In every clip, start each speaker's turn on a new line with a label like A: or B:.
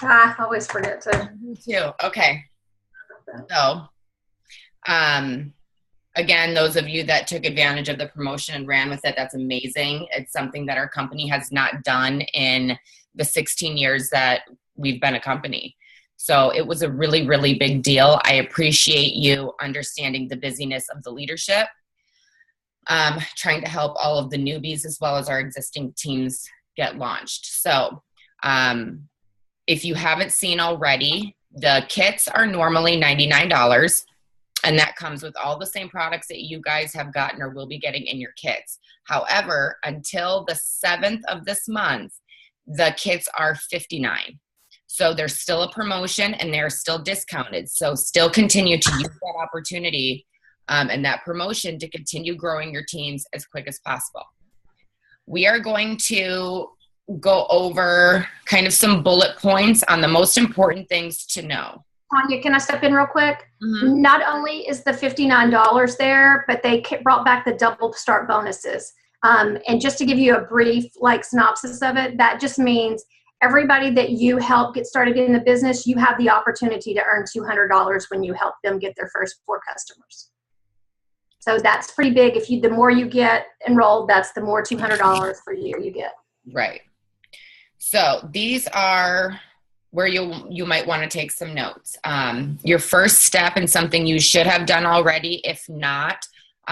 A: I always forget to.
B: Me too. Okay. So, again, those of you that took advantage of the promotion and ran with it, that's amazing. It's something that our company has not done in the 16 years that we've been a company. So it was a really, really big deal. I appreciate you understanding the busyness of the leadership, trying to help all of the newbies as well as our existing teams get launched. So if you haven't seen already, the kits are normally $99. And that comes with all the same products that you guys have gotten or will be getting in your kits. However, until the 7th of this month, the kits are $59. So there's still a promotion and they're still discounted. So still continue to use that opportunity and that promotion to continue growing your teams as quick as possible. We are going to go over kind of some bullet points on the most important things to know.
A: Tanya, can I step in real quick?
B: Mm-hmm.
A: Not only is the $59 there, but they brought back the double start bonuses. And just to give you a brief synopsis of it, that just means everybody that you help get started in the business, you have the opportunity to earn $200 when you help them get their first 4 customers. So that's pretty big. The more you get enrolled, that's the more $200 per year you get.
B: Right. So these are where you might want to take some notes. Your first step, and something you should have done already, if not,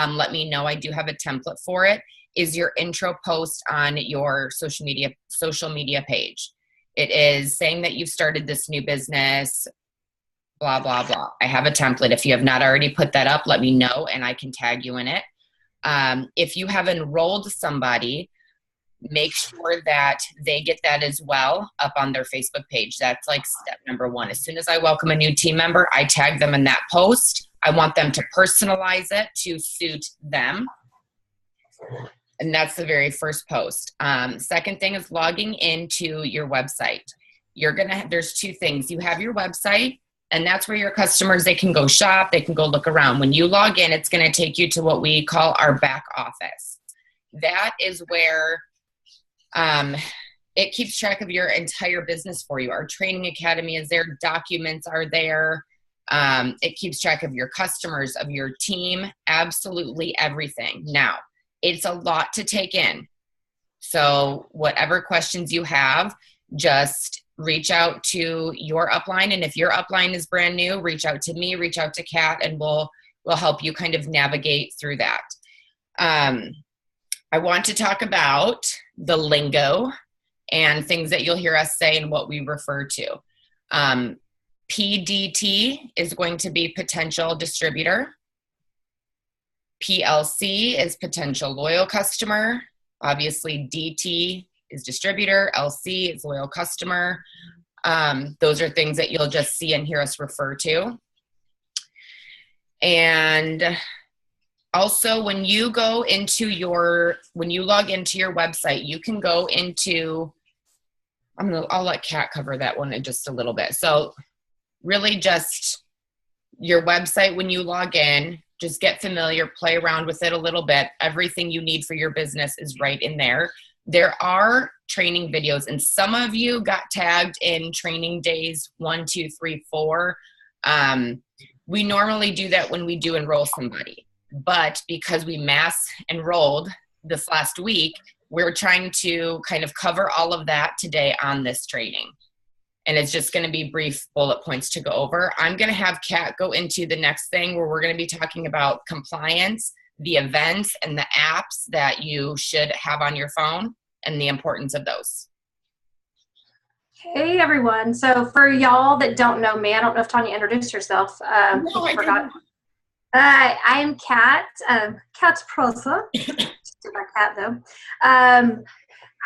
B: let me know. I do have a template for it, is your intro post on your social media page. It is saying that you've started this new business, blah, blah, blah. I have a template. If you have not already put that up, let me know and I can tag you in it. If you have enrolled somebody, make sure that they get that as well up on their Facebook page. That's step number 1. As soon as I welcome a new team member, I tag them in that post. I want them to personalize it to suit them. And that's the very first post. Second thing is logging into your website. There's 2 things. You have your website, and that's where your customers, they can go shop, they can go look around. When you log in, it's going to take you to what we call our back office. That is where it keeps track of your entire business for you. Our training academy is there. Documents are there. It keeps track of your customers, of your team, absolutely everything. Now, it's a lot to take in. So whatever questions you have, just reach out to your upline. And if your upline is brand new, reach out to me, reach out to Kat, and we'll help you kind of navigate through that. I want to talk about the lingo and things that you'll hear us say and what we refer to. PDT is going to be potential distributor. PLC is potential loyal customer. Obviously, DT is distributor. LC is loyal customer. Those are things that you'll just see and hear us refer to. And also, when you log into your website, you can go into, I'll let Kat cover that one in just a little bit. So really just your website, when you log in, just get familiar, play around with it a little bit. Everything you need for your business is right in there. There are training videos, and some of you got tagged in training days 1, 2, 3, 4. We normally do that when we do enroll somebody. But because we mass enrolled this last week, we're trying to kind of cover all of that today on this training. And it's just going to be brief bullet points to go over. I'm going to have Kat go into the next thing where we're going to be talking about compliance, the events, and the apps that you should have on your phone and the importance of those.
A: Hey, everyone. So for y'all that don't know me, I don't know if Tanya introduced herself.
B: No, I forgot.
A: I am Kat, Kat's Prosa. Just my cat, though.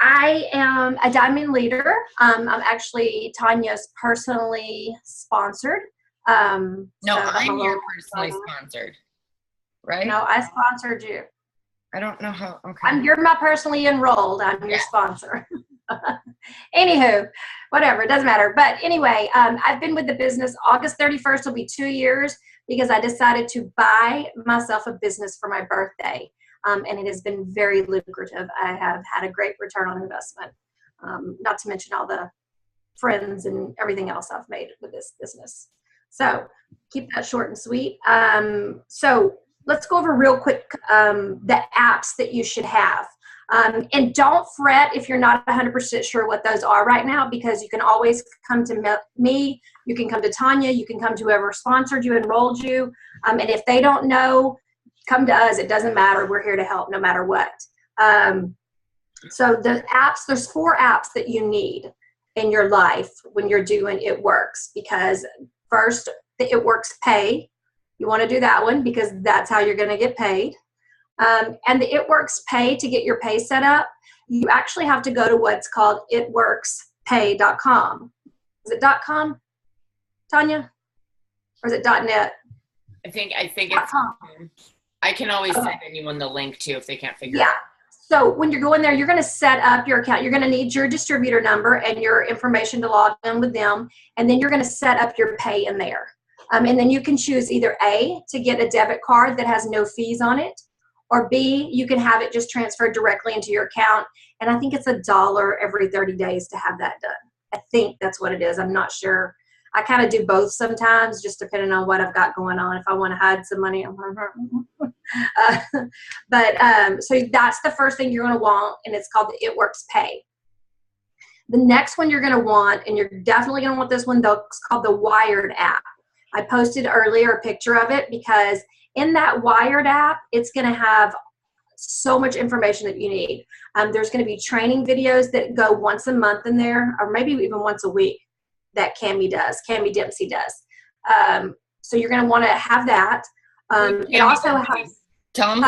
A: I am a diamond leader. I'm actually Tanya's personally sponsored.
B: No, I'm your personally sponsored, right?
A: No, I sponsored you.
B: I don't know how. Okay.
A: You're my personally enrolled. I'm your sponsor. Anywho, whatever, it doesn't matter. But anyway, I've been with the business. August 31st will be 2 years because I decided to buy myself a business for my birthday. And it has been very lucrative. I have had a great return on investment, not to mention all the friends and everything else I've made with this business. So keep that short and sweet. So let's go over real quick the apps that you should have. And don't fret if you're not 100% sure what those are right now, because you can always come to me, you can come to Tanya, you can come to whoever sponsored you, enrolled you. And if they don't know, come to us. It doesn't matter. We're here to help no matter what. So the apps, there's 4 apps that you need in your life when you're doing It Works, because first, the It Works Pay. You want to do that one because that's how you're going to get paid. And the It Works Pay, to get your pay set up, you actually have to go to what's called itworkspay.com. Is it .com, Tanya? Or is it .net?
B: I think it's .com. I can always send anyone the link too if they can't figure it out.
A: So when you're going there, you're going to set up your account. You're going to need your distributor number and your information to log in with them. And then you're going to set up your pay in there. And then you can choose either A, to get a debit card that has no fees on it, or B, you can have it just transferred directly into your account. And I think it's $1 every 30 days to have that done. I think that's what it is. I'm not sure. I kind of do both sometimes, just depending on what I've got going on. If I want to hide some money, so that's the first thing you're going to want, and it's called the It Works Pay. The next one you're going to want, and you're definitely going to want this one, though, it's called the Wired app. I posted earlier a picture of it because in that Wired app, it's going to have so much information that you need. There's going to be training videos that go once a month in there, or maybe even once a week, that Cammie Dempsey does. So you're going to want to have that. It also has.
B: Tell them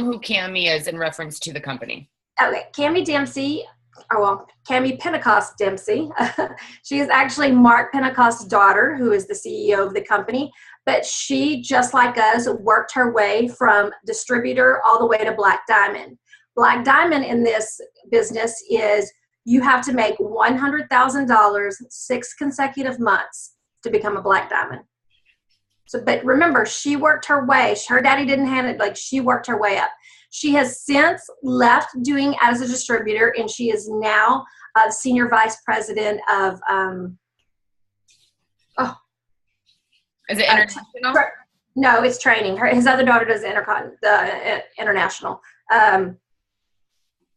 B: who Cammie is in reference to the company.
A: Okay, Cammie Dempsey. Cammie Pentecost Dempsey. She is actually Mark Pentecost's daughter, who is the CEO of the company. But she, just like us, worked her way from distributor all the way to Black Diamond. Black Diamond in this business is you have to make $100,000 6 consecutive months to become a Black Diamond. So, but remember, she worked her way. Her daddy didn't hand it, like she worked her way up. She has since left doing as a distributor, and she is now senior vice president of,
B: is it international?
A: No, it's training. His other daughter does international.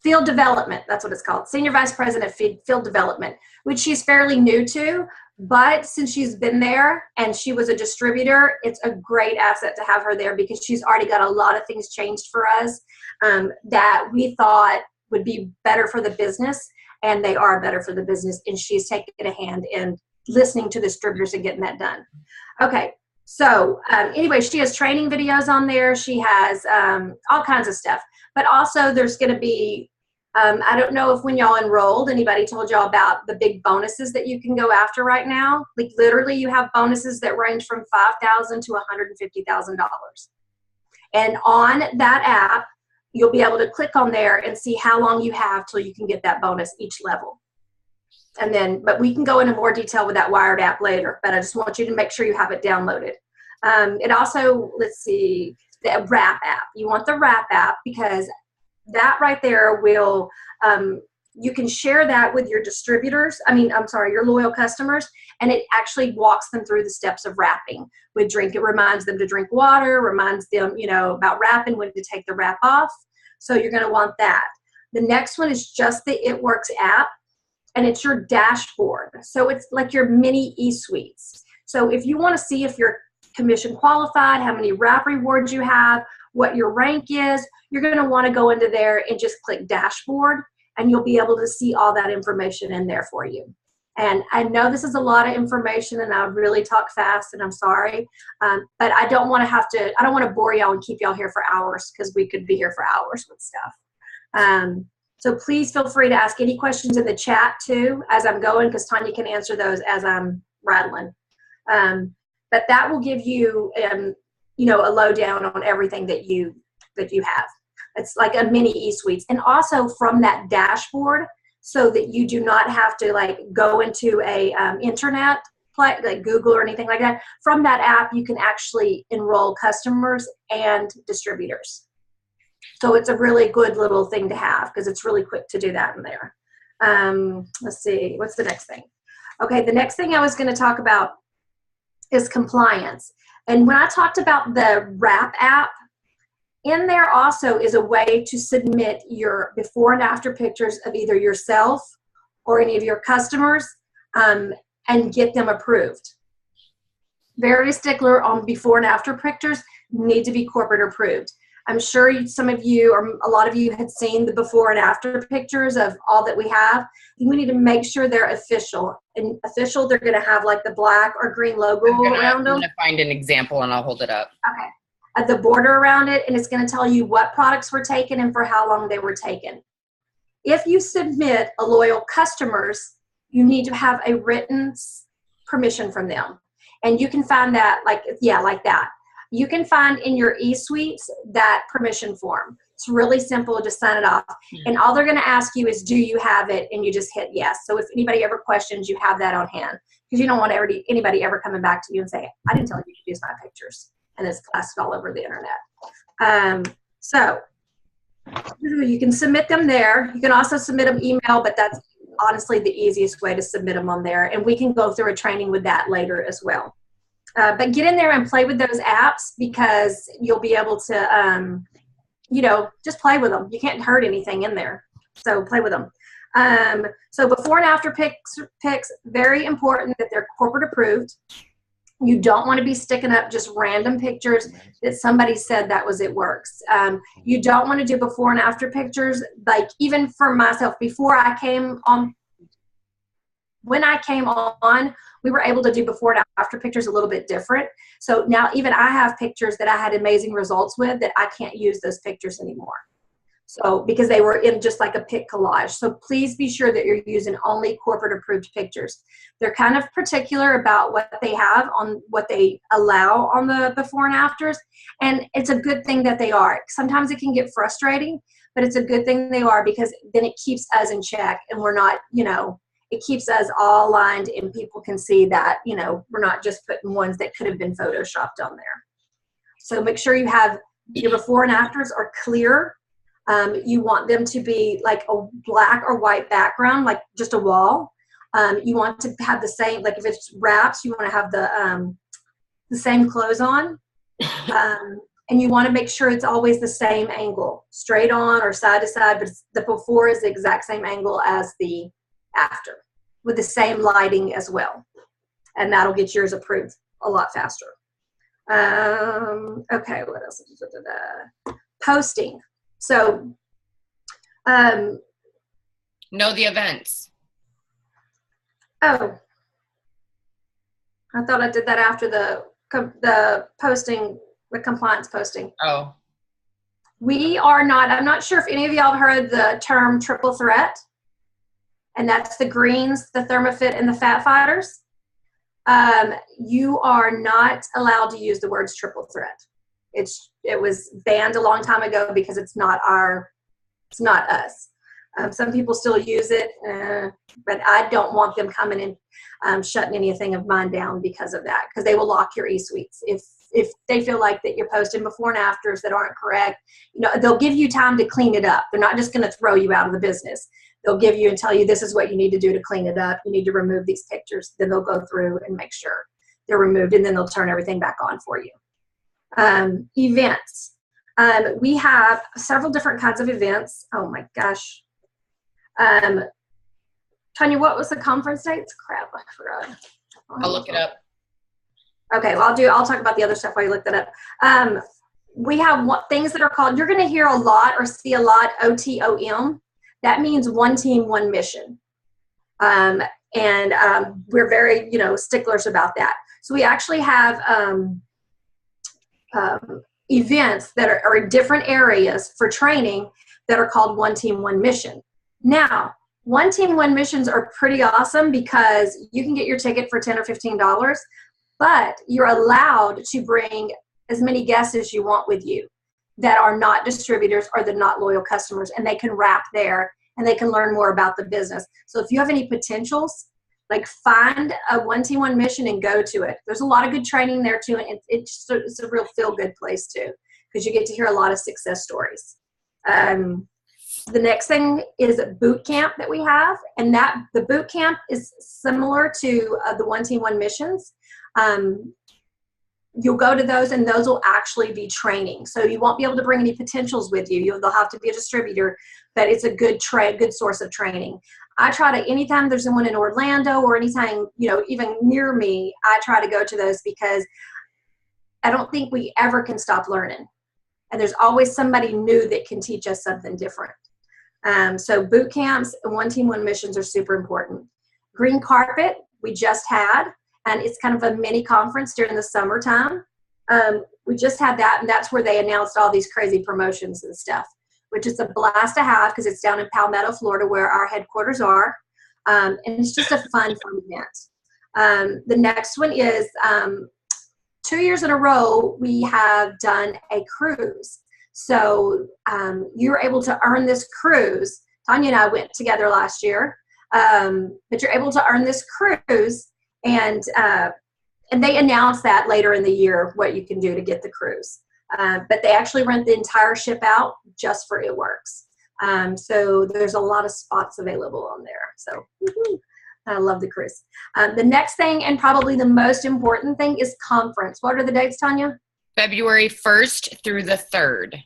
A: Field development, that's what it's called. Senior vice president of field development, which she's fairly new to. But since she's been there and she was a distributor, it's a great asset to have her there because she's already got a lot of things changed for us that we thought would be better for the business, and they are better for the business, and she's taking a hand in listening to distributors and getting that done. Okay, so anyway, she has training videos on there. She has all kinds of stuff. But also there's going to be, I don't know if when y'all enrolled, anybody told y'all about the big bonuses that you can go after right now. Like literally you have bonuses that range from $5,000 to $150,000. And on that app, you'll be able to click on there and see how long you have till you can get that bonus each level. And then, but we can go into more detail with that Wired app later, but I just want you to make sure you have it downloaded. It also, let's see, the Wrap app. You want the Wrap app because that right there will, you can share that with your distributors. Your loyal customers, and it actually walks them through the steps of wrapping. It reminds them to drink water, reminds them, about wrapping, when to take the wrap off. So you're going to want that. The next one is just the It Works app, and it's your dashboard. So it's like your mini e-suites. So if you want to see if you're commission qualified, how many wrap rewards you have, what your rank is, you're going to want to go into there and just click dashboard, and you'll be able to see all that information in there for you. And I know this is a lot of information, and I really talk fast, and I'm sorry, but I don't want to bore y'all and keep y'all here for hours, because we could be here for hours with stuff. So please feel free to ask any questions in the chat too as I'm going, because Tanya can answer those as I'm rattling. But that will give you, a lowdown on everything that you have. It's like a mini e-suites. And also from that dashboard, so that you do not have to go into a internet, like Google or anything like that. From that app, you can actually enroll customers and distributors. So it's a really good little thing to have because it's really quick to do that in there. Let's see, what's the next thing? Okay, the next thing I was going to talk about is compliance. And when I talked about the Wrap app, in there also is a way to submit your before and after pictures of either yourself or any of your customers, and get them approved. Very stickler on before and after pictures need to be corporate approved. I'm sure some of you or a lot of you had seen the before and after pictures of all that we have. We need to make sure they're official. And official, they're going to have like the black or green logo around them.
B: I'm going to find an example and I'll hold it up.
A: Okay. The border around it, and it's going to tell you what products were taken and for how long they were taken. If you submit a loyal customers, you need to have a written permission from them. And you can find that like that. You can find in your eSuites that permission form. It's really simple, just sign it off. And all they're gonna ask you is, do you have it? And you just hit yes. So if anybody ever questions, you have that on hand. Because you don't want anybody ever coming back to you and say, I didn't tell you to use my pictures. And it's blasted all over the internet. So you can submit them there. You can also submit them email, but that's honestly the easiest way to submit them on there. And we can go through a training with that later as well. But get in there and play with those apps, because you'll be able to, just play with them. You can't hurt anything in there. So play with them. So before and after pics, very important that they're corporate approved. You don't want to be sticking up just random pictures that somebody said that was it works. You don't want to do before and after pictures. Like even for myself, before I came on, when I came on, we were able to do before and after pictures a little bit different. So now even I have pictures that I had amazing results with that I can't use those pictures anymore. So because they were in just like a pic collage. So please be sure that you're using only corporate approved pictures. They're kind of particular about what they have on what they allow on the before and afters. And it's a good thing that they are. Sometimes it can get frustrating, but it's a good thing they are, because then it keeps us in check and we're not, it keeps us all aligned and people can see that, we're not just putting ones that could have been photoshopped on there. So make sure you have your before and afters are clear. You want them to be like a black or white background, like just a wall. You want to have the same, like if it's wraps, you want to have the same clothes on. And you want to make sure it's always the same angle, straight on or side to side, but the before is the exact same angle as the after, with the same lighting as well. And that'll get yours approved a lot faster. Okay, what else? Posting. So,
B: know the events.
A: Oh, I thought I did that after the posting, the compliance posting.
B: Oh.
A: We are not, I'm not sure if any of y'all have heard the term triple threat, and that's the greens, the thermofit, and the fat fighters. You are not allowed to use the words triple threat. It was banned a long time ago because it's not us. Some people still use it, but I don't want them coming and shutting anything of mine down because of that, because they will lock your eSuites. If they feel like that you're posting before and afters that aren't correct, they'll give you time to clean it up. They're not just going to throw you out of the business. They'll give you and tell you this is what you need to do to clean it up. You need to remove these pictures. Then they'll go through and make sure they're removed, and then they'll turn everything back on for you. Events. We have several different kinds of events. Oh my gosh. Tanya, what was the conference dates? Crap, I forgot.
B: I'll look it up.
A: Okay, well, I'll talk about the other stuff while you look that up. We have things that are called, you're going to hear a lot or see a lot, OTOM. That means one team, one mission. And we're very, sticklers about that. So we actually have events that are in different areas for training that are called one team, one mission. Now, one team, one missions are pretty awesome because you can get your ticket for $10 or $15, but you're allowed to bring as many guests as you want with you that are not distributors or they're not loyal customers, and they can wrap there and they can learn more about the business. So if you have any potentials, like find a one team, one mission and go to it. There's a lot of good training there too. And it's a real feel good place too, because you get to hear a lot of success stories. The next thing is a boot camp that we have, and that the boot camp is similar to the One Team One Missions. You'll go to those, and those will actually be training. So you won't be able to bring any potentials with you. They'll have to be a distributor, but it's a good source of training. I try to, anytime there's someone in Orlando or anytime, even near me, I try to go to those because I don't think we ever can stop learning. And there's always somebody new that can teach us something different. So boot camps and One Team One Missions are super important. Green carpet, we just had, and it's kind of a mini conference during the summertime. We just had that, and that's where they announced all these crazy promotions and stuff, which is a blast to have because it's down in Palmetto, Florida, where our headquarters are. And it's just a fun event. The next one is 2 years in a row, we have done a cruise. So you're able to earn this cruise. Tanya and I went together last year, but you're able to earn this cruise, and they announced that later in the year what you can do to get the cruise. But they actually rent the entire ship out just for It Works. So there's a lot of spots available on there. So I love the cruise. The next thing, and probably the most important thing, is conference. What are the dates, Tanya?
B: February 1st through the 3rd.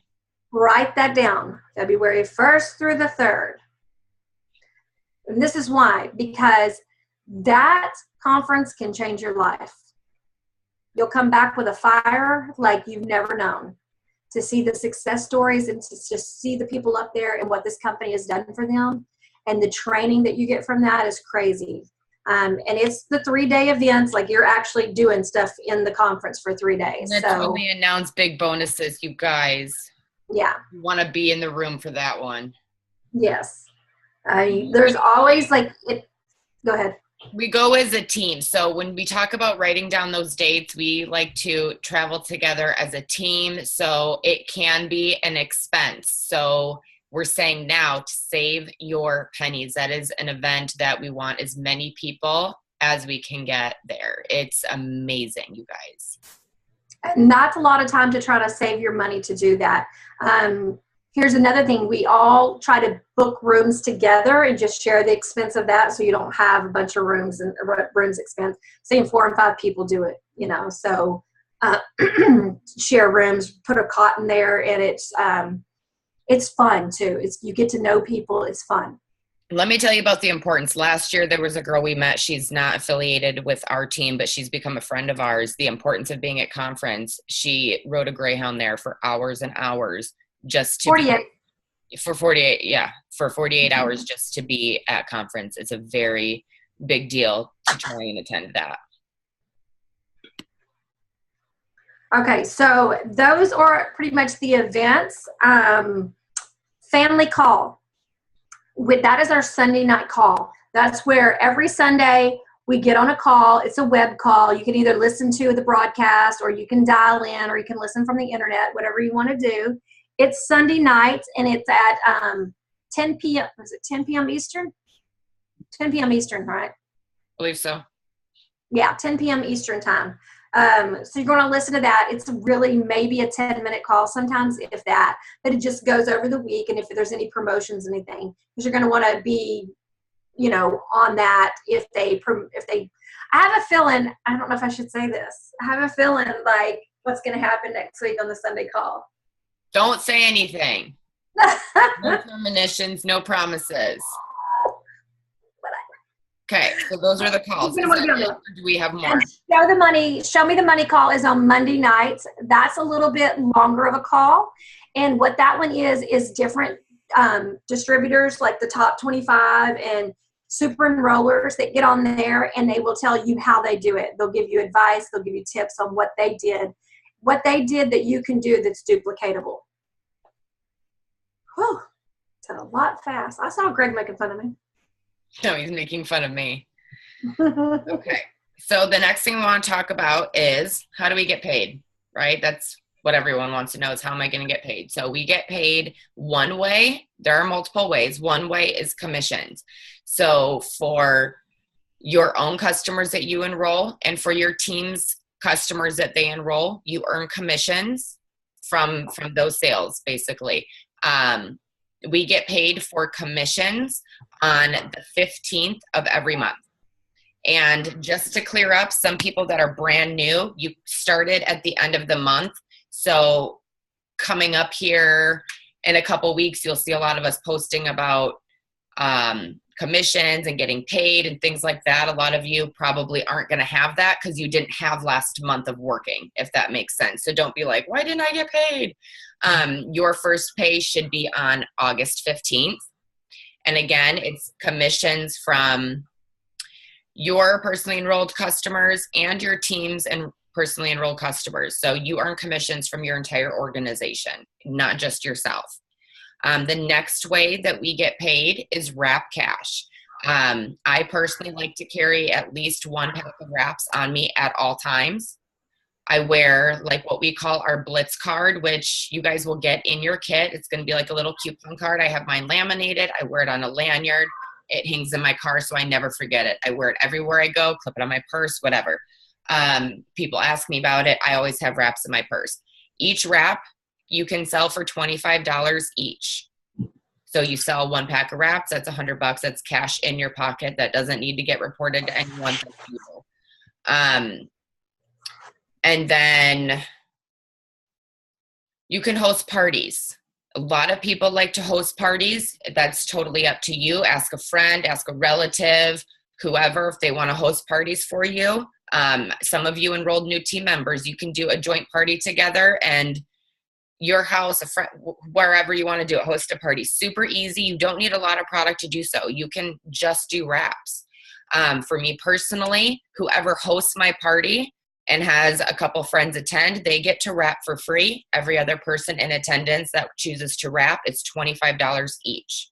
A: Write that down. February 1st through the 3rd. And this is why, because that conference can change your life. You'll come back with a fire like you've never known, to see the success stories and to just see the people up there and what this company has done for them. And the training that you get from that is crazy. And it's the 3-day events, like you're actually doing stuff in the conference for 3 days.
B: And that's when we announce big bonuses, you guys.
A: Yeah.
B: You want to be in the room for that one.
A: Yes. There's always go ahead.
B: We go as a team. So when we talk about writing down those dates, we like to travel together as a team. So it can be an expense. So we're saying now to save your pennies. That is an event that we want as many people as we can get there. It's amazing, you guys.
A: And that's a lot of time to try to save your money to do that. Here's another thing. We all try to book rooms together and just share the expense of that, so you don't have a bunch of rooms and rooms expense. Saying 4 and 5 people do it, so share rooms, put a cot in there, and it's fun too. You get to know people. It's fun.
B: Let me tell you about the importance. Last year, there was a girl we met. She's not affiliated with our team, but she's become a friend of ours. The importance of being at conference. She rode a Greyhound there for hours and hours just to
A: 48.
B: For 48 hours just to be at conference. It's a very big deal to try and attend that.
A: Okay, so those are pretty much the events. Family call. That is our Sunday night call. That's where every Sunday we get on a call. It's a web call. You can either listen to the broadcast, or you can dial in, or you can listen from the internet, whatever you want to do. It's Sunday nights, and it's at 10 p.m. Is it 10 p.m. Eastern? 10 p.m. Eastern, right?
B: I believe so.
A: Yeah, 10 p.m. Eastern time. So you're going to listen to that. It's really maybe a 10-minute call sometimes, if that. But it just goes over the week, and if there's any promotions, anything, because you're going to want to be, on that. If they, I have a feeling. I don't know if I should say this. I have a feeling like what's going to happen next week on the Sunday call.
B: Don't say anything. No premonitions, no promises. Okay, so those are the calls. Do we have more?
A: Show Me the Money call is on Monday nights. That's a little bit longer of a call. And what that one is different distributors, like the top 25 and super enrollers, that get on there, and they will tell you how they do it. They'll give you advice. They'll give you tips on what they did that you can do that's duplicatable. Whew, it's a lot fast. I saw Greg making fun of me.
B: No, he's making fun of me. Okay. So the next thing we want to talk about is, how do we get paid, right? That's what everyone wants to know, is how am I going to get paid? So we get paid one way. There are multiple ways. One way is commissions. So for your own customers that you enroll, and for your team's customers that they enroll, you earn commissions from those sales, basically. we get paid for commissions on the 15th of every month. And just to clear up, some people that are brand new, you started at the end of the month. So coming up here in a couple weeks, you'll see a lot of us posting about commissions and getting paid and things like that. A lot of you probably aren't going to have that because you didn't have last month of working, if that makes sense. So don't be like, why didn't I get paid? Your first pay should be on August 15th. And again, it's commissions from your personally enrolled customers and your teams and personally enrolled customers. So you earn commissions from your entire organization, not just yourself. The next way that we get paid is wrap cash. I personally like to carry at least one pack of wraps on me at all times. I wear like what we call our Blitz card, which you guys will get in your kit. It's going to be like a little coupon card. I have mine laminated. I wear it on a lanyard. It hangs in my car so I never forget it. I wear it everywhere I go, clip it on my purse, whatever. People ask me about it. I always have wraps in my purse. Each wrap you can sell for $25 each. So you sell one pack of wraps, that's $100. That's cash in your pocket. That doesn't need to get reported to anyone. And then you can host parties. A lot of people like to host parties. That's totally up to you. Ask a friend, ask a relative, whoever, if they want to host parties for you. Some of you enrolled new team members. You can do a joint party together and your house, a friend, wherever you want to do it, host a party. Super easy. You don't need a lot of product to do so. You can just do wraps. For me personally, whoever hosts my party and has a couple friends attend, they get to wrap for free. Every other person in attendance that chooses to wrap, it's $25 each.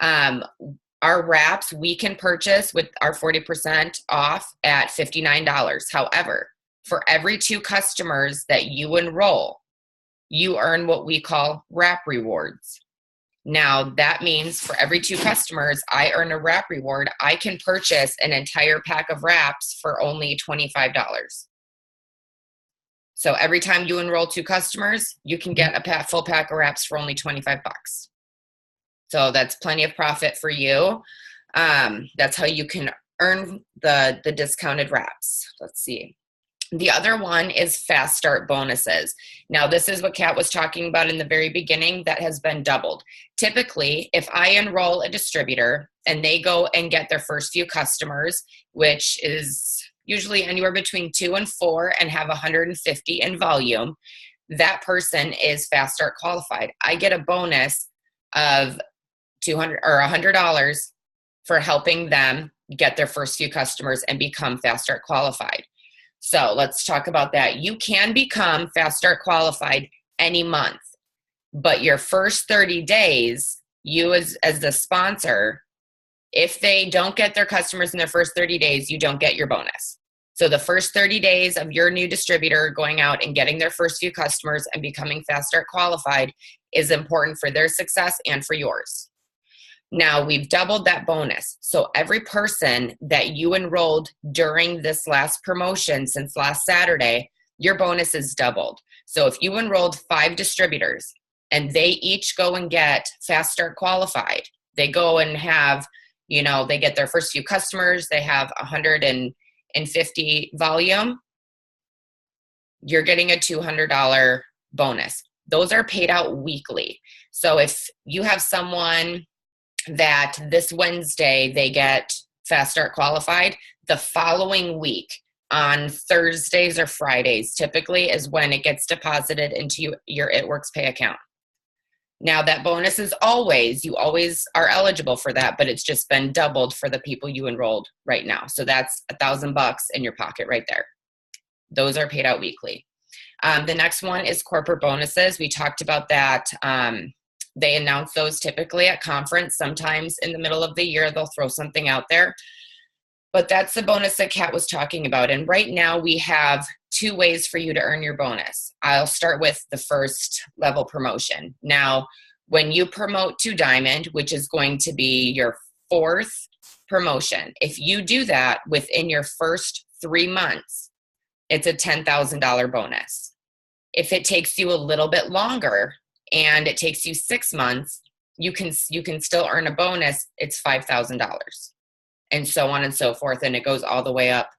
B: Our wraps we can purchase with our 40% off at $59. However, for every 2 customers that you enroll, you earn what we call wrap rewards. Now, that means for every 2 customers, I earn a wrap reward. I can purchase an entire pack of wraps for only $25. So every time you enroll 2 customers, you can get a full pack of wraps for only $25. So that's plenty of profit for you. That's how you can earn the discounted wraps. Let's see. The other one is fast start bonuses. Now, this is what Kat was talking about in the very beginning that has been doubled. Typically, if I enroll a distributor and they go and get their first few customers, which is usually anywhere between 2 and 4 and have 150 in volume, that person is fast start qualified. I get a bonus of $200 or $100 for helping them get their first few customers and become fast start qualified. So let's talk about that. You can become fast start qualified any month, but your first 30 days, you as the sponsor, if they don't get their customers in their first 30 days, you don't get your bonus. So the first 30 days of your new distributor going out and getting their first few customers and becoming fast start qualified is important for their success and for yours. Now, we've doubled that bonus. So every person that you enrolled during this last promotion since last Saturday, your bonus is doubled. So if you enrolled 5 distributors and they each go and get fast start qualified, they go and have, they get their first few customers, they have 150 volume, you're getting a $200 bonus. Those are paid out weekly. So if you have someone that this Wednesday they get fast start qualified, the following week on Thursdays or Fridays typically is when it gets deposited into your It Works Pay account. Now that bonus is you always are eligible for that, but it's just been doubled for the people you enrolled right now. So that's $1,000 in your pocket right there. Those are paid out weekly. The next one is corporate bonuses. We talked about that. They announce those typically at conference. Sometimes in the middle of the year, they'll throw something out there. But that's the bonus that Kat was talking about. And right now we have 2 ways for you to earn your bonus. I'll start with the first level promotion. Now, when you promote to Diamond, which is going to be your 4th promotion, if you do that within your first 3 months, it's a $10,000 bonus. If it takes you a little bit longer, and it takes you 6 months, you can still earn a bonus. It's $5,000, and so on and so forth. And it goes all the way up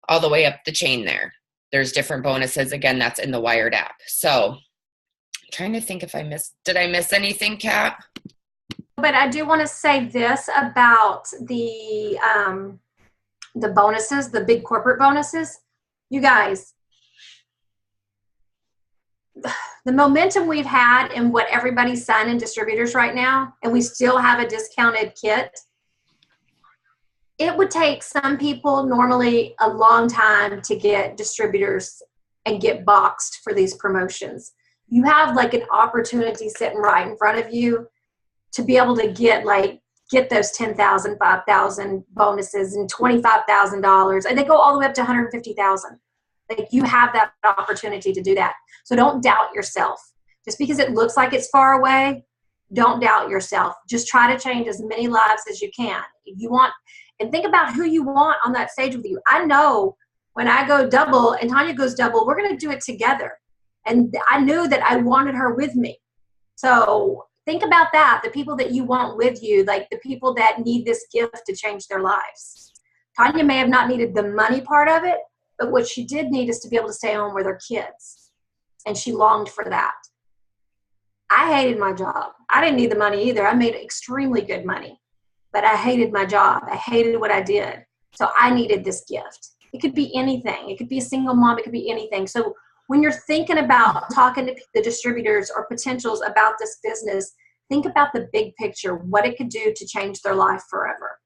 B: the chain there. There's different bonuses. Again, that's in the Wired app. So I'm trying to think if did I miss anything, Kat?
A: But I do want to say this about the bonuses, the big corporate bonuses. You guys, the momentum we've had in what everybody's signing distributors right now, and we still have a discounted kit, it would take some people normally a long time to get distributors and get boxed for these promotions. You have like an opportunity sitting right in front of you to be able to get those $10,000, $5,000 bonuses and $25,000, and they go all the way up to $150,000. Like, you have that opportunity to do that. So don't doubt yourself. Just because it looks like it's far away, don't doubt yourself. Just try to change as many lives as you can. If you want, and think about who you want on that stage with you. I know when I go double and Tanya goes double, we're going to do it together. And I knew that I wanted her with me. So think about that, the people that you want with you, like the people that need this gift to change their lives. Tanya may have not needed the money part of it, but what she did need is to be able to stay home with her kids. And she longed for that. I hated my job. I didn't need the money either. I made extremely good money, but I hated my job. I hated what I did. So I needed this gift. It could be anything. It could be a single mom. It could be anything. So when you're thinking about talking to the distributors or potentials about this business, think about the big picture, what it could do to change their life forever.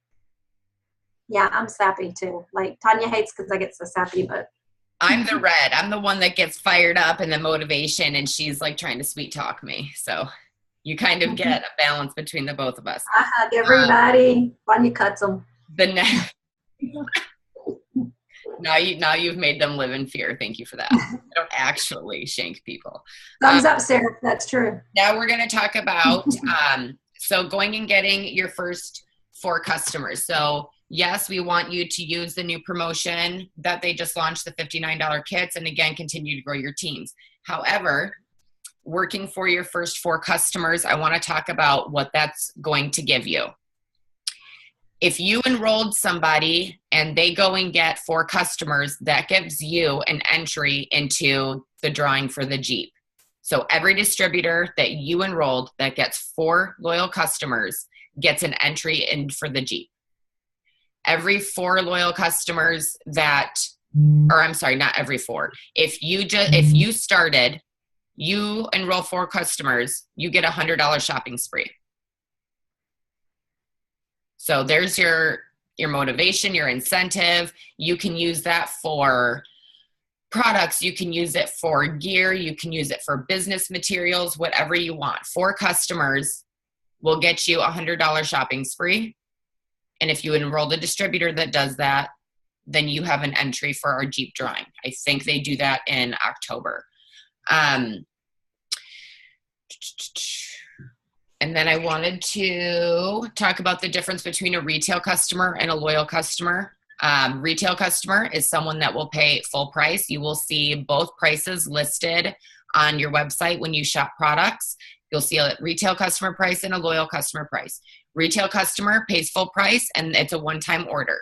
A: Yeah, I'm sappy too. Like, Tanya hates because I get so sappy, but
B: I'm the red. I'm the one that gets fired up and the motivation, and she's like trying to sweet talk me. So you kind of get a balance between the both of us.
A: I hug everybody. Tanya cuts them.
B: Now you've made them live in fear. Thank you for that. I don't actually shank people.
A: Thumbs up, Sarah. That's true.
B: Now we're going to talk about so going and getting your first 4 customers. So yes, we want you to use the new promotion that they just launched, the $59 kits, and again, continue to grow your teams. However, working for your first 4 customers, I want to talk about what that's going to give you. If you enrolled somebody and they go and get 4 customers, that gives you an entry into the drawing for the Jeep. So every distributor that you enrolled that gets 4 loyal customers gets an entry in for the Jeep. Every 4 loyal customers not every 4. If you started, you enroll 4 customers, you get $100 shopping spree. So there's your motivation, your incentive. You can use that for products. You can use it for gear. You can use it for business materials, whatever you want. 4 customers will get you $100 shopping spree. And if you enroll a distributor that does that, then you have an entry for our Jeep drawing. I think they do that in October. And then I wanted to talk about the difference between a retail customer and a loyal customer. Retail customer is someone that will pay full price. You will see both prices listed on your website when you shop products. You'll see a retail customer price and a loyal customer price. Retail customer pays full price and it's a one-time order.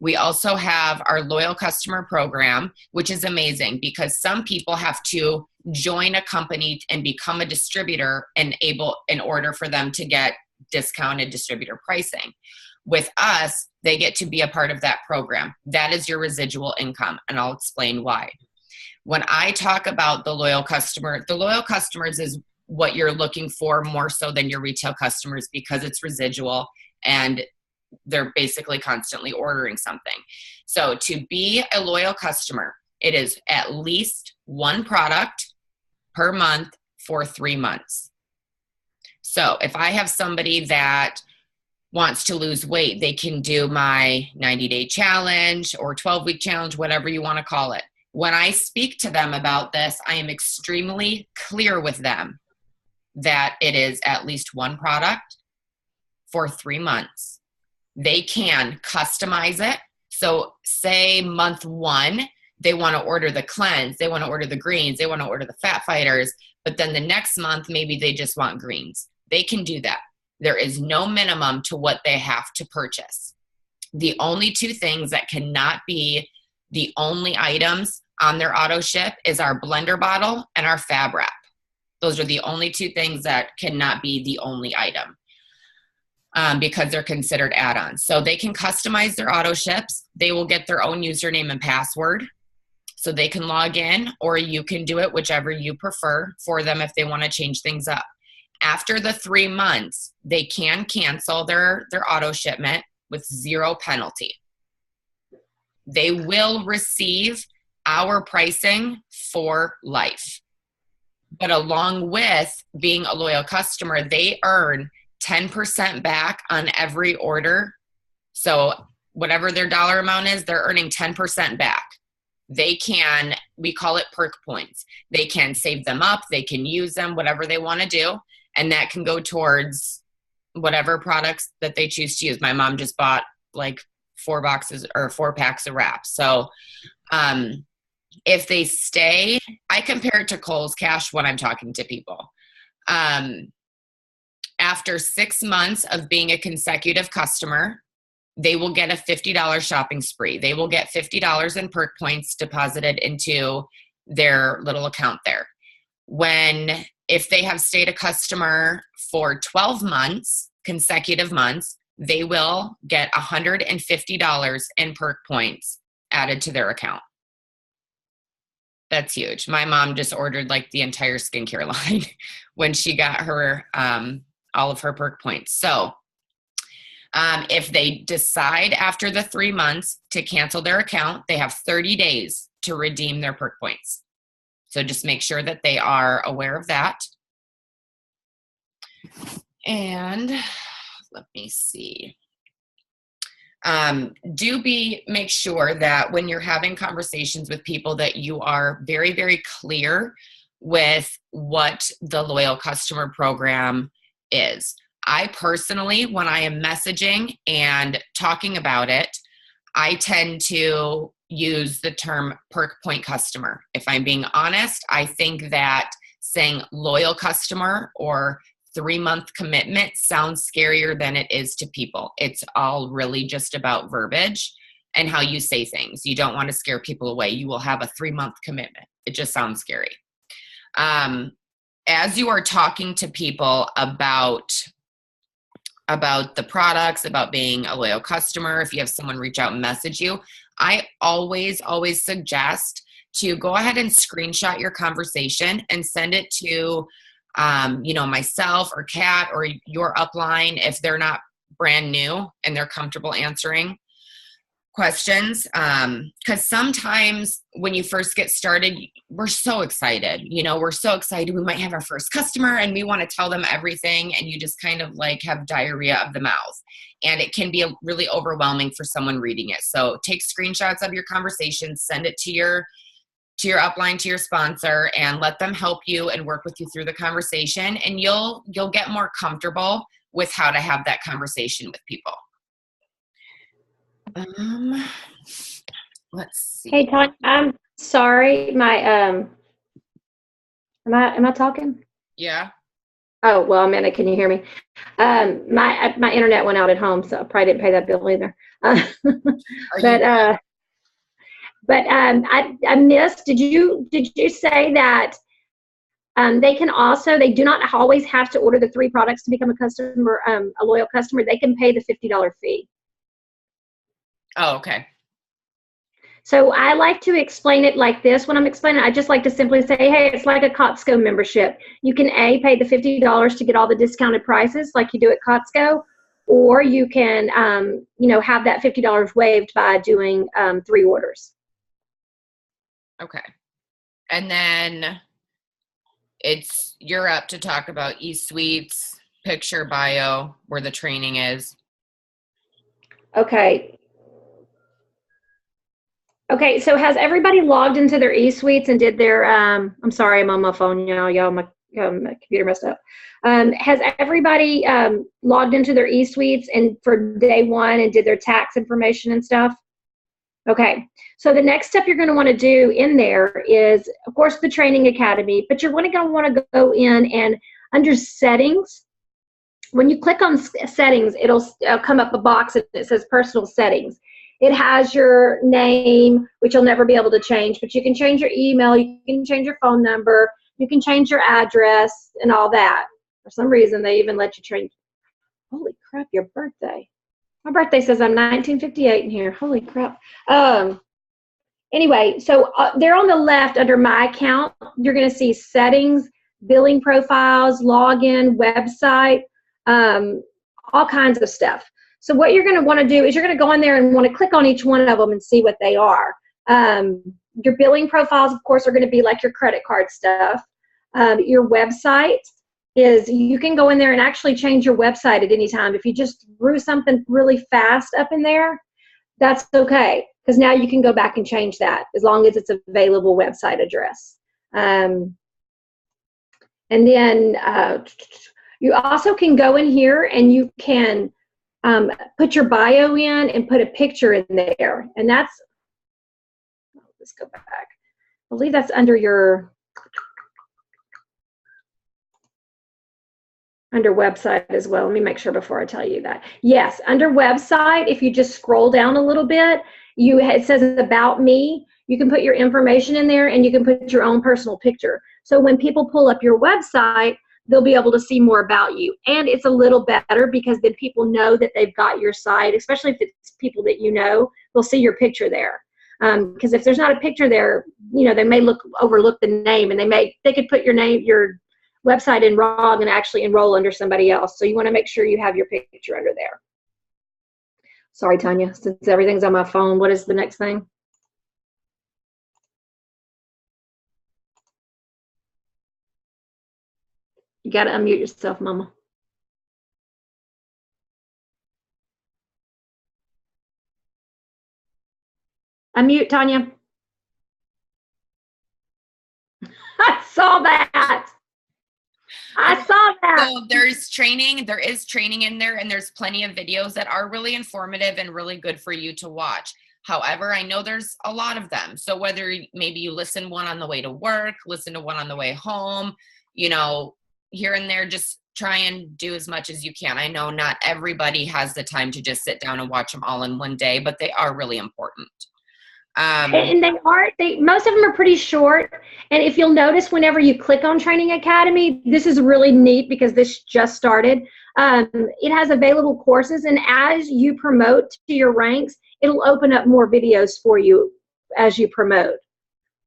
B: We also have our loyal customer program, which is amazing because some people have to join a company and become a distributor in order for them to get discounted distributor pricing. With us, they get to be a part of that program. That is your residual income, and I'll explain why. When I talk about the loyal customers is what you're looking for more so than your retail customers because it's residual and they're basically constantly ordering something. So to be a loyal customer, it is at least 1 product per month for 3 months. So if I have somebody that wants to lose weight, they can do my 90-day challenge or 12-week challenge, whatever you want to call it. When I speak to them about this, I am extremely clear with them that it is at least 1 product for 3 months. They can customize it. So say month 1, they want to order the cleanse, they want to order the greens, they want to order the fat fighters. but then the next month, maybe they just want greens. They can do that. There is no minimum to what they have to purchase. The only two things that cannot be the only items on their auto ship is our blender bottle and our fab wrap. Those are the only two things that cannot be the only item because they're considered add-ons. So they can customize their auto ships. They will get their own username and password so they can log in, or you can do it whichever you prefer for them if they want to change things up. After the 3 months, they can cancel their auto shipment with zero penalty. They will receive our pricing for life. But along with being a loyal customer, they earn 10% back on every order. So whatever their dollar amount is, they're earning 10% back. They can, we call it perk points. They can save them up, they can use them, whatever they want to do. And that can go towards whatever products that they choose to use. My mom just bought like 4 boxes or 4 packs of wraps. So if they stay, I compare it to Kohl's Cash when I'm talking to people. After 6 months of being a consecutive customer, they will get a $50 shopping spree. They will get $50 in perk points deposited into their little account there. If they have stayed a customer for 12 months, consecutive months, they will get $150 in perk points added to their account. That's huge. My mom just ordered like the entire skincare line when she got her all of her perk points. So if they decide after the 3 months to cancel their account, they have 30 days to redeem their perk points. So just make sure that they are aware of that. And let me see. Make sure that when you're having conversations with people that you are very, very clear with what the loyal customer program is. I personally, when I am messaging and talking about it, I tend to use the term perk point customer. If I'm being honest, I think that saying loyal customer or 3-month commitment sounds scarier than it is to people. It's all really just about verbiage and how you say things. You don't want to scare people away. You will have a 3-month commitment. It just sounds scary. As you are talking to people about the products, about being a loyal customer, if you have someone reach out and message you, I always suggest to go ahead and screenshot your conversation and send it to myself or Kat or your upline if they're not brand new and they're comfortable answering questions. Because sometimes when you first get started, we're so excited. We're so excited. We might have our first customer and we want to tell them everything, and you just kind of like have diarrhea of the mouth. And it can be really overwhelming for someone reading it. So take screenshots of your conversation, send it to your upline, to your sponsor, and let them help you and work with you through the conversation. And you'll get more comfortable with how to have that conversation with people. Let's see.
A: Hey, Todd, I'm sorry. My am I talking?
B: Yeah.
A: Oh, well, Amanda, can you hear me? My internet went out at home, so I probably didn't pay that bill either. But I missed. Did you say that they do not always have to order the 3 products to become a customer, a loyal customer? They can pay the $50 fee.
B: Oh, okay.
A: So I like to explain it like this. When I'm explaining, I just like to simply say, hey, it's like a Costco membership. You can pay the $50 to get all the discounted prices like you do at Costco, or you can, have that $50 waived by doing 3 orders.
B: Okay. And then you're up to talk about eSuites, picture bio, where the training is.
A: Okay, so has everybody logged into their eSuites and did their, I'm sorry, I'm on my phone, y'all, my computer messed up. Has everybody logged into their eSuites and for day 1 and did their tax information and stuff? Okay, so the next step you're going to want to do in there is, of course, the training academy, but you're going to want to go in and under settings. When you click on settings, it'll come up a box that says personal settings. It has your name, which you'll never be able to change, but you can change your email, you can change your phone number, you can change your address and all that. For some reason, they even let you change. Holy crap, your birthday. My birthday says I'm 1958 in here. Holy crap. Anyway, so there on the left under my account, you're going to see settings, billing profiles, login, website, all kinds of stuff. So what you're going to want to do is you're going to go in there and want to click on each one of them and see what they are. Your billing profiles, of course, are going to be like your credit card stuff. Your website is, you can go in there and actually change your website at any time. If you just threw something really fast up in there, that's okay, because now you can go back and change that as long as it's an available website address. And then you also can go in here and you can put your bio in and put a picture in there. And that's, let's go back. I believe that's under your, under website as well. Let me make sure before I tell you that. Yes, under website, if you just scroll down a little bit, it says about me. You can put your information in there and you can put your own personal picture. So when people pull up your website, they'll be able to see more about you. And it's a little better because then people know that they've got your site, especially if it's people that you know, they'll see your picture there. Because if there's not a picture there, you know, they may overlook the name, and they could put your name, your website in wrong and actually enroll under somebody else. So you want to make sure you have your picture under there. Sorry, Tanya, since everything's on my phone, what is the next thing? You got to unmute yourself, Mama. Unmute, Tanya. I saw that. I saw that.
B: So there is training in there, and there's plenty of videos that are really informative and really good for you to watch. However, I know there's a lot of them. So whether maybe you listen one on the way to work, listen to one on the way home, you know, here and there, just try and do as much as you can. I know not everybody has the time to just sit down and watch them all in one day, but they are really important.
A: And most of them are pretty short. And if you'll notice, whenever you click on Training Academy, this is really neat because this just started. It has available courses, and as you promote to your ranks, it'll open up more videos for you as you promote.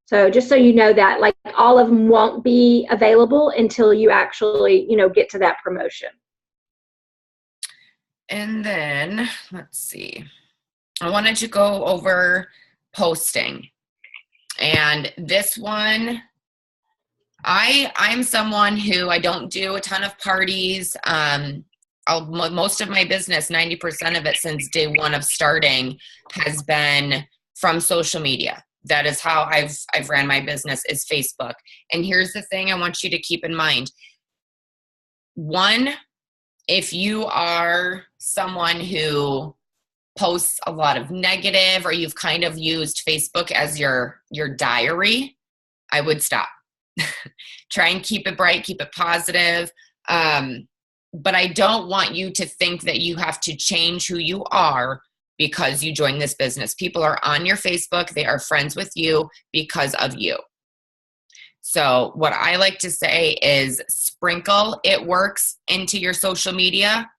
A: So just so you know that, like, all of them won't be available until you actually, you know, get to that promotion.
B: And then, let's see. I wanted to go over posting. And this one, I'm someone who, I don't do a ton of parties. Most of my business, 90% of it since day one of starting, has been from social media. That is how I've ran my business, is Facebook. And here's the thing I want you to keep in mind. One, if you are someone who posts a lot of negative, or you've kind of used Facebook as your diary, I would stop. Try and keep it bright, keep it positive. But I don't want you to think that you have to change who you are because you joined this business. People are on your Facebook. They are friends with you because of you. So what I like to say is sprinkle It Works into your social media,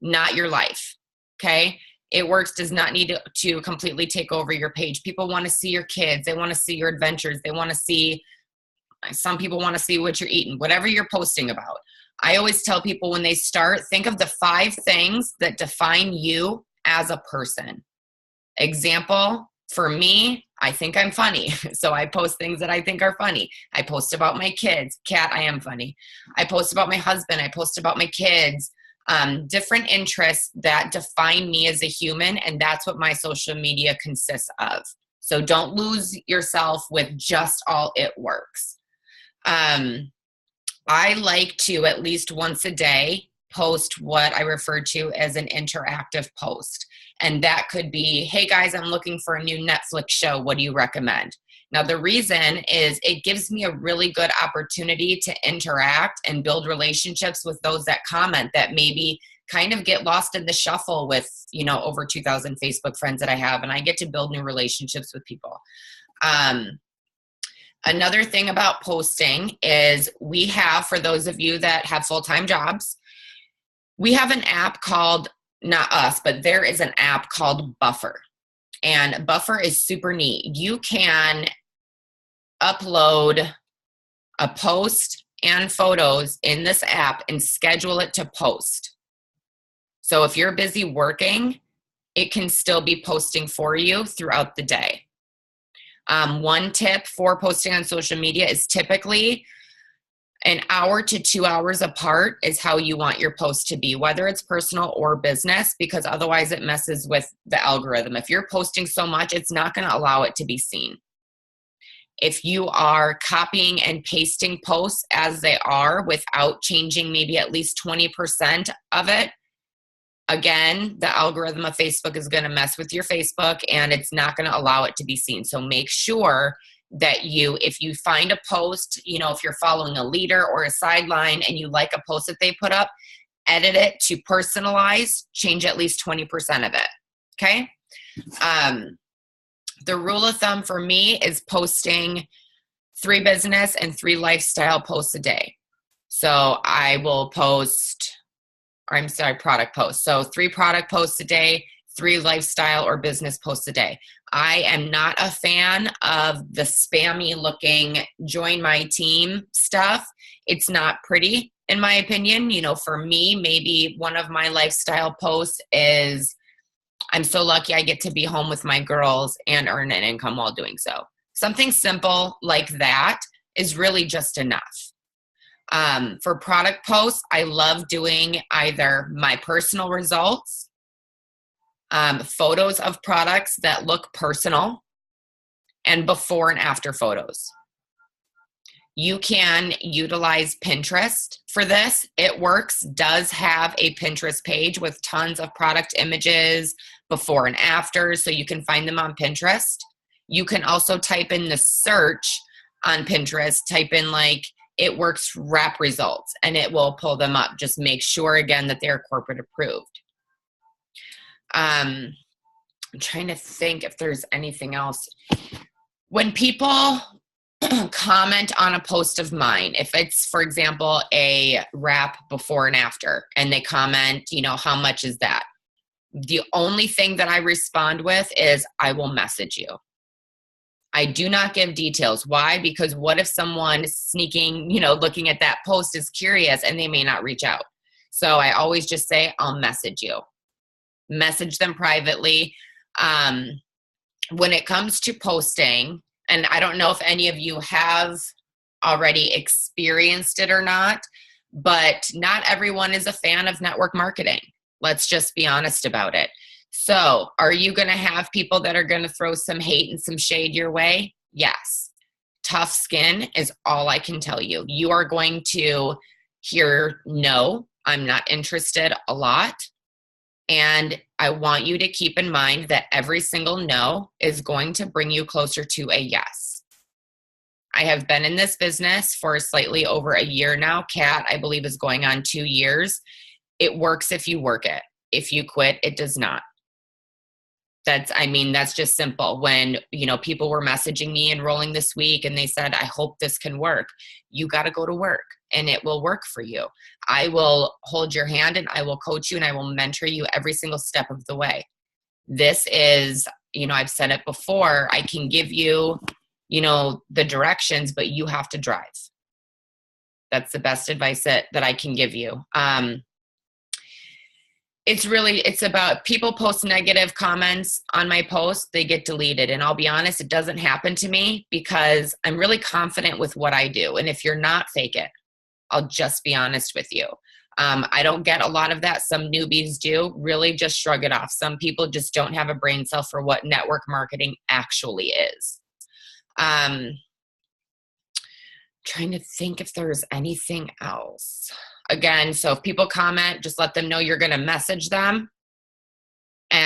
B: not your life. Okay? It Works does not need to completely take over your page. People want to see your kids. They want to see your adventures. They want to see, some people want to see what you're eating, whatever you're posting about. I always tell people when they start, think of the 5 things that define you as a person. Example, for me, I think I'm funny. So I post things that I think are funny. I post about my kids. Kat, I am funny. I post about my husband. I post about my kids. Different interests that define me as a human, and that's what my social media consists of. So don't lose yourself with just all It Works. I like to, at least once a day, post what I refer to as an interactive post. And that could be, hey guys, I'm looking for a new Netflix show. What do you recommend? Now, the reason is it gives me a really good opportunity to interact and build relationships with those that comment that maybe kind of get lost in the shuffle with, over 2,000 Facebook friends that I have, and I get to build new relationships with people. Another thing about posting is we have, for those of you that have full-time jobs, we have an app called, not us, but there is an app called Buffer. And Buffer is super neat. You can upload a post and photos in this app and schedule it to post. So if you're busy working, it can still be posting for you throughout the day. One tip for posting on social media is typically an hour to 2 hours apart is how you want your post to be, whether it's personal or business, because otherwise it messes with the algorithm. If you're posting so much, it's not going to allow it to be seen. If you are copying and pasting posts as they are without changing maybe at least 20% of it, again, the algorithm of Facebook is going to mess with your Facebook and it's not going to allow it to be seen. So make sure that if you find a post, if you're following a leader or a sideline and you like a post that they put up, edit it to personalize, change at least 20% of it. Okay. The rule of thumb for me is posting 3 business and 3 lifestyle posts a day. So I will product posts. So 3 product posts a day, 3 lifestyle or business posts a day. I am not a fan of the spammy looking join my team stuff. It's not pretty in my opinion. For me, maybe one of my lifestyle posts is, I'm so lucky I get to be home with my girls and earn an income while doing so. Something simple like that is really just enough. For product posts, I love doing either my personal results, photos of products that look personal, and before and after photos. You can utilize Pinterest for this. It works, does have a Pinterest page with tons of product images, before and after, so you can find them on Pinterest. You can also type in the search on Pinterest, type in it works wrap results, and it will pull them up. Just make sure again that they're corporate approved. I'm trying to think if there's anything else. When people comment on a post of mine, if it's, for example, a wrap before and after, and they comment, how much is that? The only thing that I respond with is I will message you. I do not give details. Why? Because what if someone sneaking, looking at that post is curious and they may not reach out. So I always just say, I'll message you. Message them privately. When it comes to posting, and I don't know if any of you have already experienced it or not, but not everyone is a fan of network marketing. Let's just be honest about it. So are you going to have people that are going to throw some hate and some shade your way? Yes. Tough skin is all I can tell you. You are going to hear no, I'm not interested a lot. And I want you to keep in mind that every single no is going to bring you closer to a yes. I have been in this business for slightly over a year now. Kat, I believe, is going on 2 years. It works if you work it. If you quit, it does not. That's just simple. When, people were messaging me enrolling this week and they said, I hope this can work. You got to go to work and it will work for you. I will hold your hand and I will coach you and I will mentor you every single step of the way. This is, I've said it before, I can give you, the directions, but you have to drive. That's the best advice that I can give you. It's about people post negative comments on my post, they get deleted. And I'll be honest, it doesn't happen to me because I'm really confident with what I do. And if you're not, fake it. I'll just be honest with you. I don't get a lot of that. Some newbies do. Really just shrug it off. Some people just don't have a brain cell for what network marketing actually is. Trying to think if there's anything else. Again, so if people comment, just let them know you're going to message them.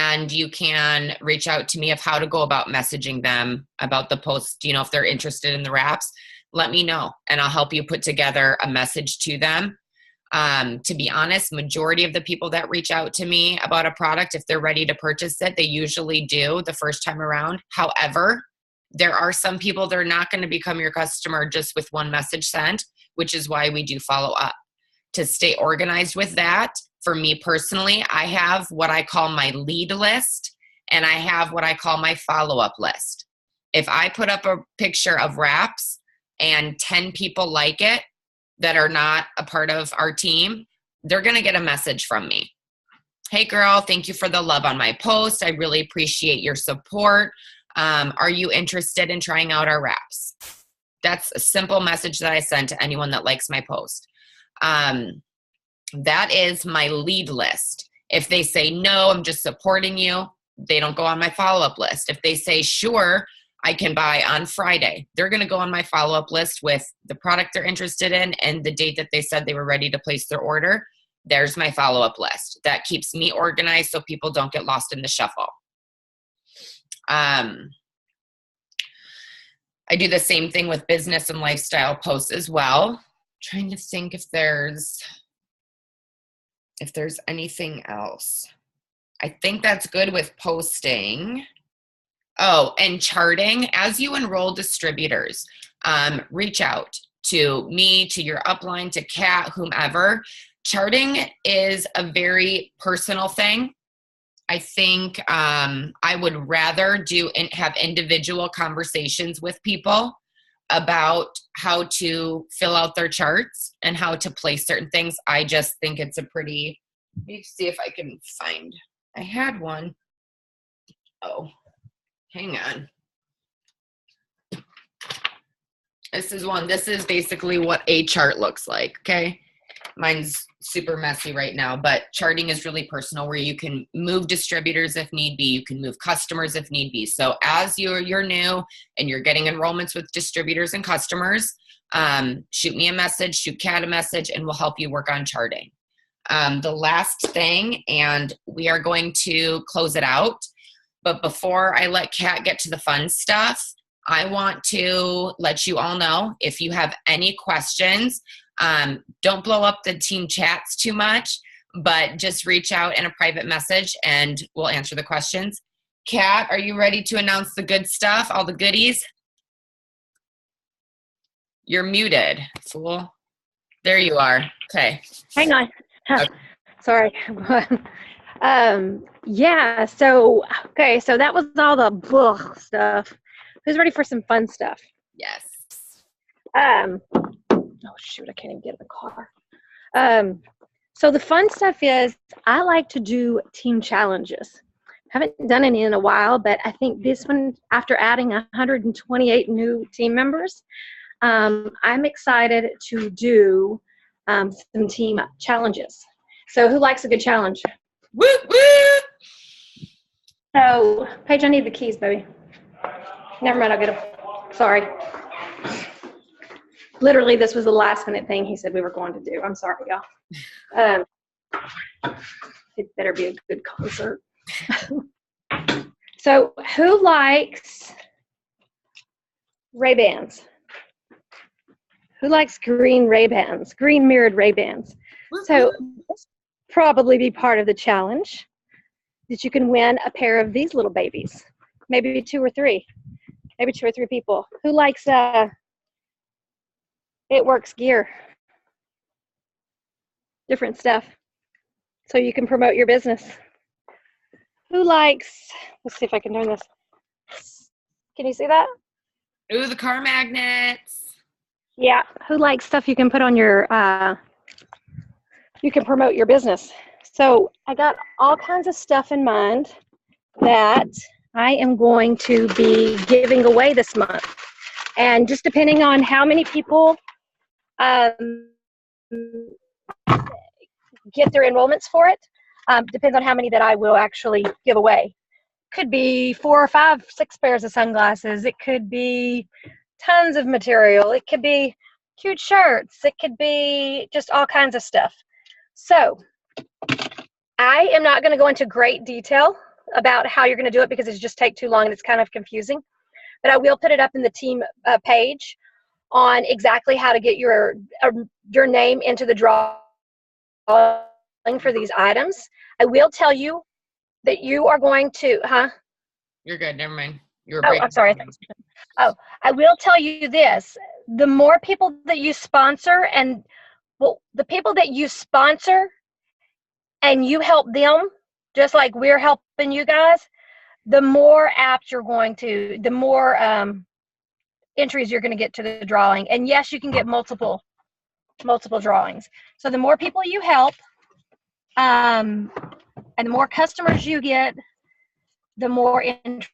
B: and you can reach out to me of how to go about messaging them about the post. You know, if they're interested in the wraps, let me know and I'll help you put together a message to them. To be honest, majority of the people that reach out to me about a product, if they're ready to purchase it, they usually do the first time around. However, there are some people that are not going to become your customer just with one message sent, which is why we do follow up. To stay organized with that, for me personally, I have what I call my lead list and I have what I call my follow-up list. If I put up a picture of wraps and 10 people like it that are not a part of our team, they're going to get a message from me. Hey girl, thank you for the love on my post. I really appreciate your support. Are you interested in trying out our wraps? That's a simple message that I send to anyone that likes my post. That is my lead list. If they say, no, I'm just supporting you, they don't go on my follow-up list. If they say, sure, I can buy on Friday, they're going to go on my follow-up list with the product they're interested in and the date that they said they were ready to place their order. There's my follow-up list. That keeps me organized so people don't get lost in the shuffle. I do the same thing with business and lifestyle posts as well. Trying to think if there's anything else. I think that's good with posting. Oh, and charting. As you enroll distributors, reach out to me, to your upline, to Kat, whomever. Charting is a very personal thing. I think I would rather have individual conversations with people about how to fill out their charts and how to place certain things. I just think it's a pretty, let me see if I can find, I had one. Oh, hang on. This is basically what a chart looks like, okay? Mine's super messy right now, but charting is really personal where you can move distributors if need be. You can move customers if need be. So as you're new and you're getting enrollments with distributors and customers, shoot me a message, shoot Kat a message, and we'll help you work on charting. The last thing, and we are going to close it out, but before I let Kat get to the fun stuff, I want to let you all know if you have any questions, don't blow up the team chats too much, but just reach out in a private message and we'll answer the questions. Kat, are you ready to announce the good stuff, all the goodies? You're muted, fool. There you are. Okay.
C: Hang on.
B: Okay.
C: Sorry. Yeah, so that was all the blah stuff. Who's ready for some fun stuff?
B: Yes.
C: Oh shoot, I can't even get in the car. So the fun stuff is I like to do team challenges. Haven't done any in a while, but I think this one, after adding 128 new team members, I'm excited to do some team challenges. So who likes a good challenge?
B: Woo woo!
C: So, Paige, I need the keys, baby. Never mind, I'll get them. Sorry. Literally, this was the last minute thing he said we were going to do. I'm sorry, y'all. It better be a good concert. So, who likes Ray-Bans? Who likes green Ray-Bans? Green mirrored Ray-Bans. So, this will probably be part of the challenge that you can win a pair of these little babies. Maybe two or three people. Who likes It Works gear? Different stuff. So you can promote your business. Who likes, let's see if I can turn this. Can you see that?
B: Ooh, the car magnets.
C: Yeah. Who likes stuff you can put on your, you can promote your business? So I got all kinds of stuff in mind that I am going to be giving away this month. And just depending on how many people get their enrollments for it, depends on how many that I will actually give away. Could be 4 or 5, 6 pairs of sunglasses. It could be tons of material. It could be cute shirts. It could be just all kinds of stuff. So I am not going to go into great detail about how you're going to do it because it's just take too long and it's kind of confusing. But I will put it up in the team page on exactly how to get your name into the drawing for these items. I will tell you that you are going to,
B: You're good. Never mind. You were
C: Oh,
B: breaking.
C: I'm sorry. Oh, I will tell you this. The more people that you sponsor the people that you sponsor and you help them, just like we're helping you guys, the more apps you're going to, the more entries you're going to get to the drawing. And yes, you can get multiple drawings. So the more people you help, and the more customers you get, the more entries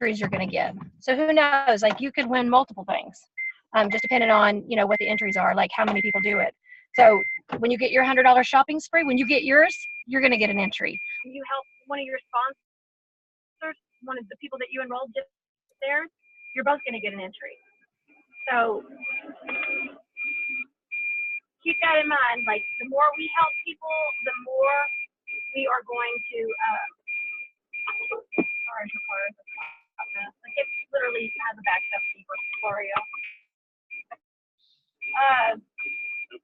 C: you're going to get. So who knows? Like you could win multiple things, just depending on what the entries are, like how many people do it. So when you get your $100 shopping spree, when you get yours, you're going to get an entry. You help one of your sponsors, one of the people that you enrolled just there, you're both going to get an entry. So keep that in mind. Like the more we help people, the more we are going to. Like it literally has a backup for you.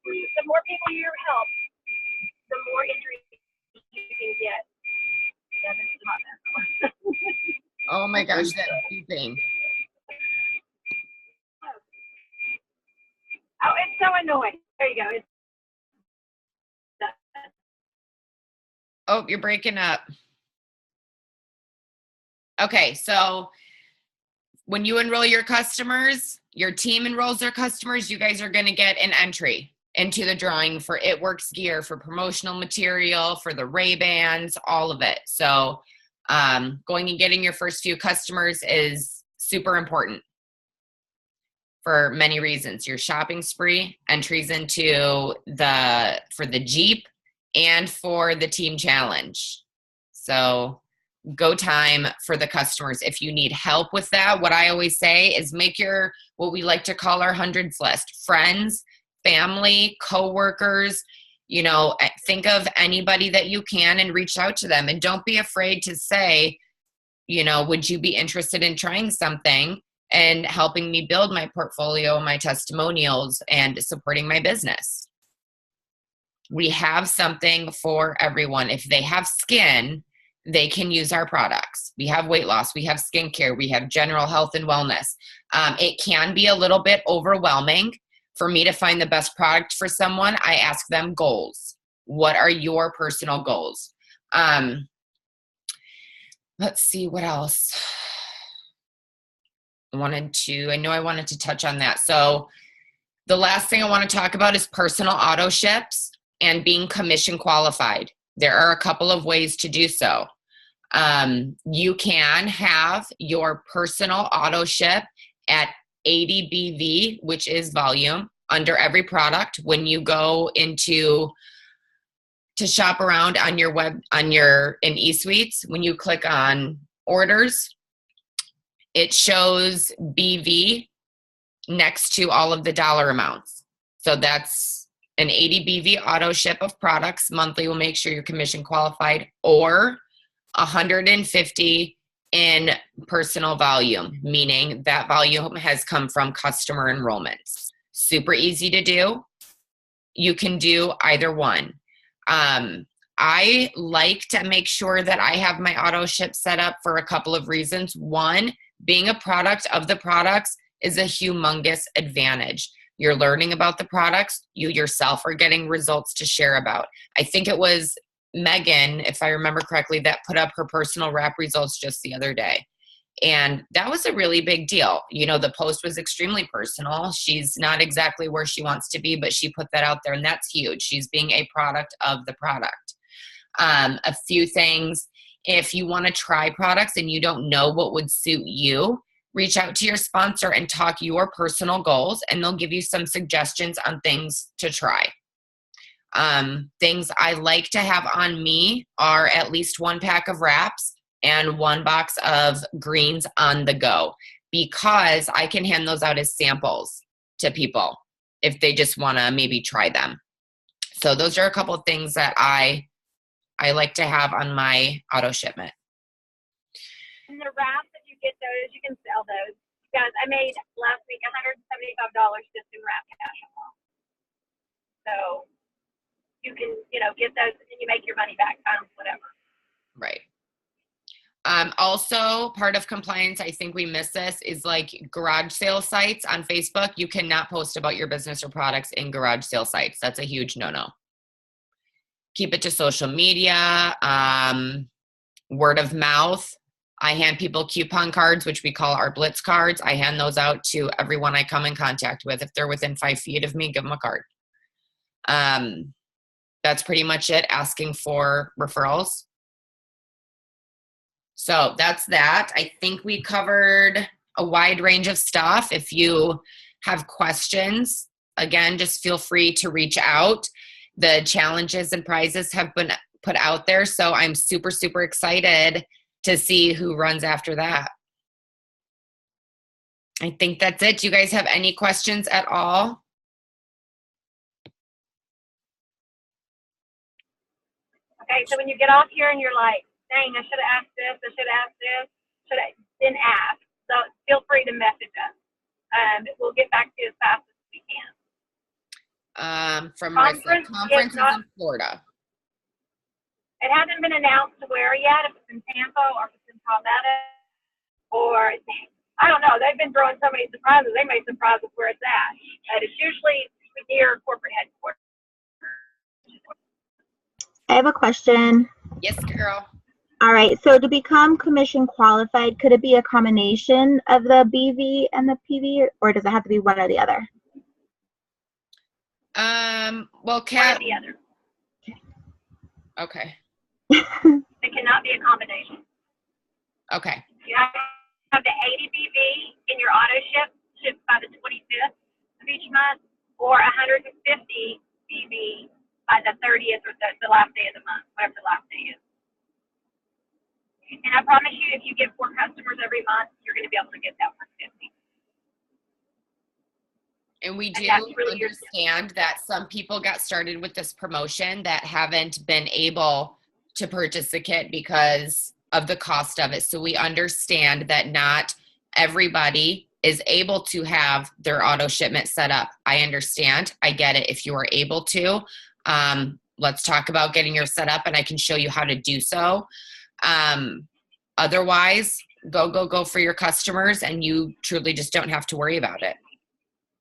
C: The more people you help, the more entries you can get. Yeah, this is hot mess.
B: Oh my gosh, that beeping.
C: Oh, it's so annoying. There you go.
B: Oh, you're breaking up. Okay, so when you enroll your customers, your team enrolls their customers, you guys are going to get an entry into the drawing for It Works gear, for promotional material, for the Ray-Bans, all of it. So going and getting your first few customers is super important for many reasons. Your shopping spree, entries into for the Jeep, and for the team challenge. So go time for the customers. If you need help with that, what I always say is make what we like to call our hundreds list. Friends, family, coworkers, think of anybody that you can and reach out to them. And don't be afraid to say, would you be interested in trying something and helping me build my portfolio, my testimonials, and supporting my business? We have something for everyone. If they have skin, they can use our products. We have weight loss, we have skincare, we have general health and wellness. It can be a little bit overwhelming. For me to find the best product for someone, I ask them goals. What are your personal goals? Let's see what else. I wanted to touch on that. So the last thing I want to talk about is personal auto ships and being commission qualified. There are a couple of ways to do so. You can have your personal auto ship at 80 BV, which is volume, under every product. When you go to shop around on your in eSuites, when you click on orders, it shows BV next to all of the dollar amounts. So that's an 80 BV auto ship of products. Monthly will make sure you're commission qualified, or 150 in personal volume, meaning that volume has come from customer enrollments. Super easy to do. You can do either one. I like to make sure that I have my auto ship set up for a couple of reasons. One, being a product of the products is a humongous advantage. You're learning about the products. You yourself are getting results to share about. I think it was Megan, if I remember correctly, that put up her personal wrap results just the other day. And that was a really big deal. The post was extremely personal. She's not exactly where she wants to be, but she put that out there, and that's huge. She's being a product of the product. A few things, if you want to try products and you don't know what would suit you, reach out to your sponsor and talk your personal goals, and they'll give you some suggestions on things to try. Things I like to have on me are at least 1 pack of wraps and 1 box of greens on the go, because I can hand those out as samples to people if they just want to maybe try them. So those are a couple of things that I like to have on my auto shipment.
D: And the wraps, if you get those, you can sell those. Guys, I made last week $175 just in wrap cash. So you can, get those and you make your money back, whatever.
B: Right. Also, part of compliance, I think we miss this, is like garage sale sites on Facebook. You cannot post about your business or products in garage sale sites. That's a huge no-no. Keep it to social media, word of mouth. I hand people coupon cards, which we call our Blitz cards. I hand those out to everyone I come in contact with. If they're within 5 feet of me, give them a card. That's pretty much it. Asking for referrals. So that's that. I think we covered a wide range of stuff. If you have questions, again, just feel free to reach out. The challenges and prizes have been put out there. So I'm super, super excited to see who runs after that. I think that's it. Do you guys have any questions at all?
D: Okay, so when you get off here and you're like, dang, I should have asked this, then ask. So feel free to message us. We'll get back to you as fast as we can.
B: From Marissa, conference is in Florida.
D: It hasn't been announced where yet, if it's in Tampa or if it's in Palmetto, or I don't know. They've been throwing so many surprises. They may surprise us where it's at. But it's usually near corporate headquarters.
E: I have a question.
B: Yes, girl.
E: All right. So to become commission qualified, could it be a combination of the BV and the PV, or does it have to be one or the other?
B: Well, Kat.
D: One or the other.
B: Okay.
D: It cannot be a combination.
B: Okay.
D: You have to have the 80 BV in your auto ship by the 25th of each month, or 150 BV by the 30th or the last day of the month, whatever the last day is. And I promise you, if you get 4 customers every month, you're going to be able to get that 150.
B: And we do understand that some people got started with this promotion that haven't been able to purchase the kit because of the cost of it. So we understand that not everybody is able to have their auto shipment set up. I understand. I get it. If you are able to, let's talk about getting yours set up and I can show you how to do so. Otherwise, go for your customers and you truly just don't have to worry about it.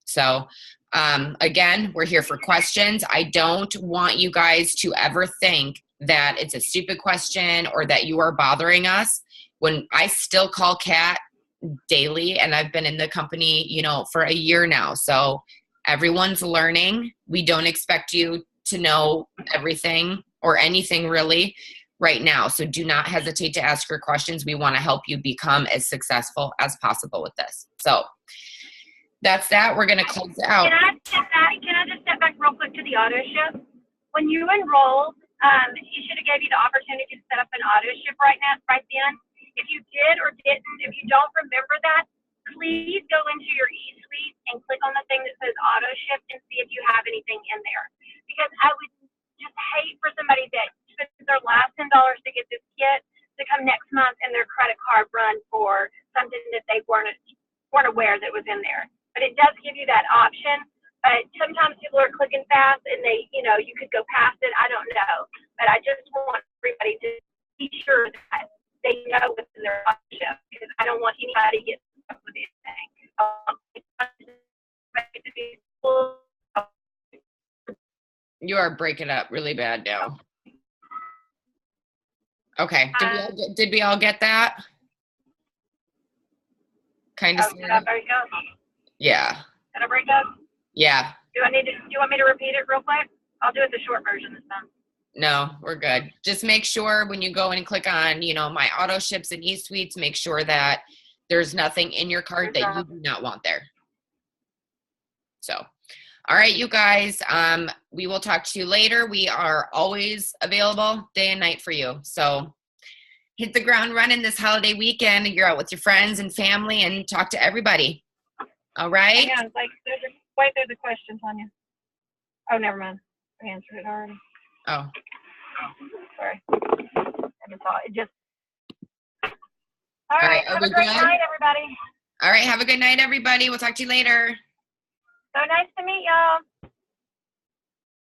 B: So, again, we're here for questions. I don't want you guys to ever think that it's a stupid question or that you are bothering us. When I still call Kat daily, and I've been in the company, for a year now. So everyone's learning. We don't expect you to know everything or anything really right now. So do not hesitate to ask your questions. We want to help you become as successful as possible with this. So that's that. We're going to close it out.
D: Can I just step back real quick to the auto ship? When you enrolled, he should have gave you the opportunity to set up an auto ship right then. If you did or didn't, if you don't remember that, please go into your eSuite and click on the thing that says auto ship and see if you have anything in there. Because I would just hate for somebody that spent their last $10 to get this kit to come next month and their credit card run for something that they weren't aware that was in there. But it does give you that option. But sometimes people are clicking fast and they, you could go past it. I don't know. But I just want everybody to be sure that they know what's in their option, because I don't want anybody to get stuck with anything.
B: You are breaking up really bad now. Okay. Did we all get that? Kind of.
D: Did I break up?
B: Yeah.
D: Did I break up?
B: Yeah.
D: Do you want me to repeat it real quick? I'll do it the short version this time.
B: No, we're good. Just make sure when you go in and click on, my auto ships and eSuites, make sure that there's nothing in your cart that you do not want there. So, all right, you guys, we will talk to you later. We are always available day and night for you. So hit the ground running this holiday weekend. You're out with your friends and family and talk to everybody. All right?
D: Yeah, there's a question, Tanya. Oh, never mind. I answered it already.
B: Oh.
D: Sorry. I just saw it. All
B: All
D: right.
B: right, are
D: Have
B: we
D: a great
B: good?
D: night, everybody.
B: All right, have a good night, everybody. We'll talk to you later.
D: So nice to meet y'all.